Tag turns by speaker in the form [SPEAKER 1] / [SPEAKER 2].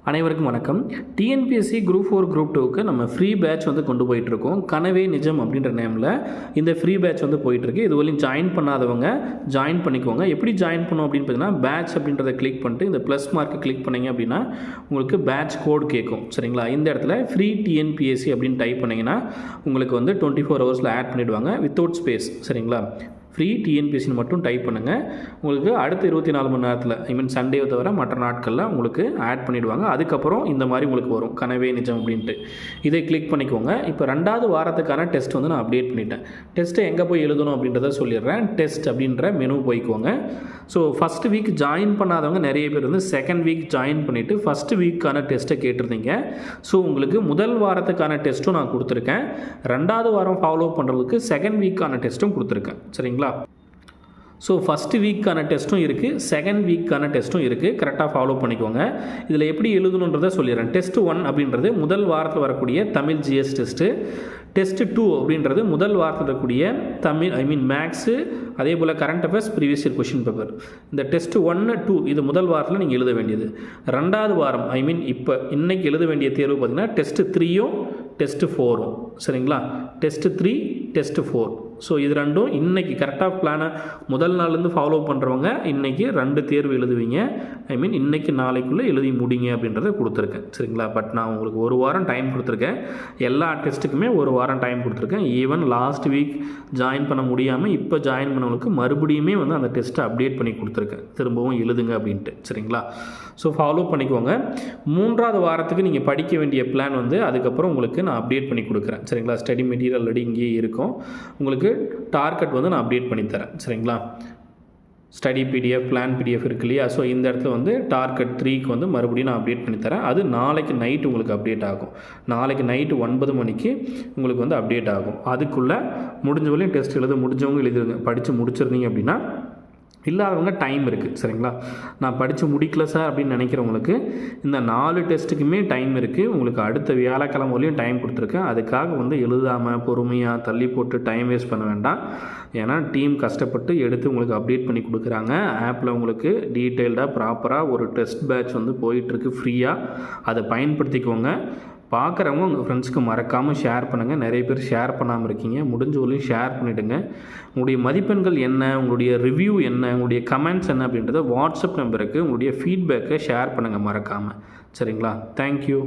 [SPEAKER 1] அனைவருக்கும் வணக்கம். TNPSC group 4 group 2க்கு நம்ம ஃப்ரீ பேட்ச் வந்து கொண்டு போயிட்டுருக்கோம். கனவே நிஜம் அப்படின்ற நேமில் இந்த ஃப்ரீ பேட்ச் வந்து போயிட்டுருக்கு. இதுவரையும் ஜாயின் பண்ணாதவங்க ஜாயின் பண்ணிக்கோங்க. எப்படி ஜாயின் பண்ணோம் அப்படின்னு பார்த்தீங்கன்னா, பேட்ச் அப்படின்றத கிளிக் பண்ணிட்டு இந்த ப்ளஸ் மார்க்கை கிளிக் பண்ணிங்க அப்படின்னா உங்களுக்கு பேட்ச் கோட் கேட்கும். சரிங்களா? இந்த இடத்துல ஃப்ரீ டிஎன்பிஎஸ்சி அப்படின்னு டைப் பண்ணிங்கன்னா உங்களுக்கு வந்து 24 ஹவர்ஸில் ஆட் பண்ணிவிடுவாங்க வித்தவுட் ஸ்பேஸ். சரிங்களா? ஃப்ரீ டிஎன்பிஎஸ்சின்னு மட்டும் டைப் பண்ணுங்கள். உங்களுக்கு அடுத்த 24 மணி நேரத்தில் சண்டேவை தவிர மற்ற நாட்களில் உங்களுக்கு ஆட் பண்ணிவிடுவாங்க. அதுக்கப்புறம் இந்த மாதிரி உங்களுக்கு வரும் கனவே நிஜம் அப்படின்ட்டு. இதை கிளிக் பண்ணிக்கோங்க. இப்போ 2வது வாரத்துக்கான டெஸ்ட் வந்து நான் அப்டேட் பண்ணிட்டேன். டெஸ்ட்டை எங்கே போய் எழுதணும் அப்படின்றத சொல்லிடுறேன். டெஸ்ட் அப்படின்ற மெனு போய்க்கோங்க. ஸோ ஃபஸ்ட்டு வீக் ஜாயின் பண்ணாதவங்க நிறைய பேர் வந்து செகண்ட் வீக் ஜாயின் பண்ணிவிட்டு ஃபஸ்ட்டு வீக்கான டெஸ்ட்டை கேட்டிருந்தீங்க. ஸோ உங்களுக்கு முதல் வாரத்துக்கான டெஸ்ட்டும் நான் கொடுத்துருக்கேன். 2வது வாரம் ஃபாலோ பண்ணுறதுக்கு செகண்ட் வீக்கான டெஸ்ட்டும் கொடுத்துருக்கேன். சரிங்களா? ஸோ ஃபஸ்ட்டு வீக்கான டெஸ்ட்டும் இருக்குது, செகண்ட் வீக்கான டெஸ்ட்டும் இருக்குது. கரெக்டாக ஃபாலோ பண்ணிக்கோங்க. இதில் எப்படி எழுதணுன்றதை சொல்லிடுறேன். டெஸ்ட் 1 அப்படின்றது முதல் வாரத்தில் வரக்கூடிய தமிழ் ஜிஎஸ் டெஸ்ட்டு. டெஸ்ட் 2 அப்படின்றது முதல் வாரத்தில் இருக்கக்கூடிய தமிழ் மேக்ஸு, அதே போல் current affairs, previous year question paper. இந்த டெஸ்ட் 1, 2 இது முதல் வாரத்தில் நீங்கள் எழுத வேண்டியது. 2வது வாரம் இப்போ இன்றைக்கி எழுத வேண்டிய தேர்வு பார்த்திங்கன்னா டெஸ்ட் 3யும் டெஸ்ட் 4ம். சரிங்களா? Test 3 test 4. ஸோ இது ரெண்டும் இன்றைக்கி கரெக்டாக பிளானை முதல் நாள்லேருந்து ஃபாலோ பண்ணுறவங்க இன்றைக்கி 2 தேர்வு எழுதுவீங்க. இன்றைக்கி நாளைக்குள்ளே எழுதி முடிங்க அப்படின்றத கொடுத்துருக்கேன். சரிங்களா? பட் நான் உங்களுக்கு 1 வாரம் டைம் கொடுத்துருக்கேன். எல்லா டெஸ்ட்டுக்குமே 1 வாரம் டைம் கொடுத்துருக்கேன். ஈவன் லாஸ்ட் வீக் ஜாயின் பண்ண முடியாமல் இப்போ ஜாயின் பண்ணவங்களுக்கு மறுபடியுமே வந்து அந்த டெஸ்ட்டை அப்டேட் பண்ணி கொடுத்துருக்கேன். திரும்பவும் எழுதுங்க அப்படின்ட்டு. சரிங்களா? ஸோ ஃபாலோ பண்ணிக்கோங்க. 3வது வாரத்துக்கு நீங்கள் படிக்க வேண்டிய பிளான் வந்து அதுக்கப்புறம் உங்களுக்கு நான் அப்டேட் பண்ணி கொடுக்குறேன். சரிங்களா? ஸ்டடி மெட்டீரியல் ஆல்ரெடி இங்கேயே இருக்கும். உங்களுக்கு டார்கெட் வந்து நான் அப்டேட் பண்ணி தரேன். சரிங்களா? ஸ்டடி பிடிஎஃப், பிளான் பிடிஎஃப் இருக்கு இல்லையா? ஸோ இந்த இடத்துல வந்து டார்கெட் 3க்கு வந்து மறுபடியும் நான் அப்டேட் பண்ணி தரேன். அது நாளைக்கு நைட்டு உங்களுக்கு அப்டேட் ஆகும். நாளைக்கு நைட்டு 9 மணிக்கு உங்களுக்கு வந்து அப்டேட் ஆகும். அதுக்குள்ளே முடிஞ்சவரையும் டெஸ்ட் எழுத முடிஞ்சவங்க எழுதிருங்க. படித்து முடிச்சிருந்தீங்க அப்படின்னா, இல்லாதவங்க டைம் இருக்குது. சரிங்களா? நான் படித்து முடிக்கல சார் அப்படின்னு நினைக்கிறவங்களுக்கு இந்த 4 டெஸ்ட்டுக்குமே டைம் இருக்குது. உங்களுக்கு அடுத்த வியாழக்கிழமை வரையும் டைம் கொடுத்துருக்கேன். அதுக்காக வந்து எழுதாமல் பொறுமையாக தள்ளி போட்டு டைம் வேஸ்ட் பண்ண வேண்டாம். ஏன்னா டீம் கஷ்டப்பட்டு எடுத்து உங்களுக்கு அப்டேட் பண்ணி கொடுக்குறாங்க. ஆப்பில் உங்களுக்கு டீட்டெயில்டாக ப்ராப்பராக ஒரு டெஸ்ட் பேட்ச் வந்து போயிட்டுருக்கு ஃப்ரீயாக. அதை பயன்படுத்திக்கோங்க. பார்க்குறவங்க உங்கள் ஃப்ரெண்ட்ஸ்க்கு மறக்காமல் ஷேர் பண்ணுங்கள். நிறைய பேர் ஷேர் பண்ணாமல் இருக்கீங்க. முடிஞ்ச வரையும் ஷேர் பண்ணிவிடுங்க. உங்களுடைய மதிப்பெண்கள் என்ன, உங்களுடைய ரிவ்யூ என்ன, உங்களுடைய கமெண்ட்ஸ் என்ன அப்படின்றத வாட்ஸ்அப் நம்பருக்கு உங்களுடைய ஃபீட்பேக்கை ஷேர் பண்ணுங்கள் மறக்காமல். சரிங்களா? தேங்க்யூ.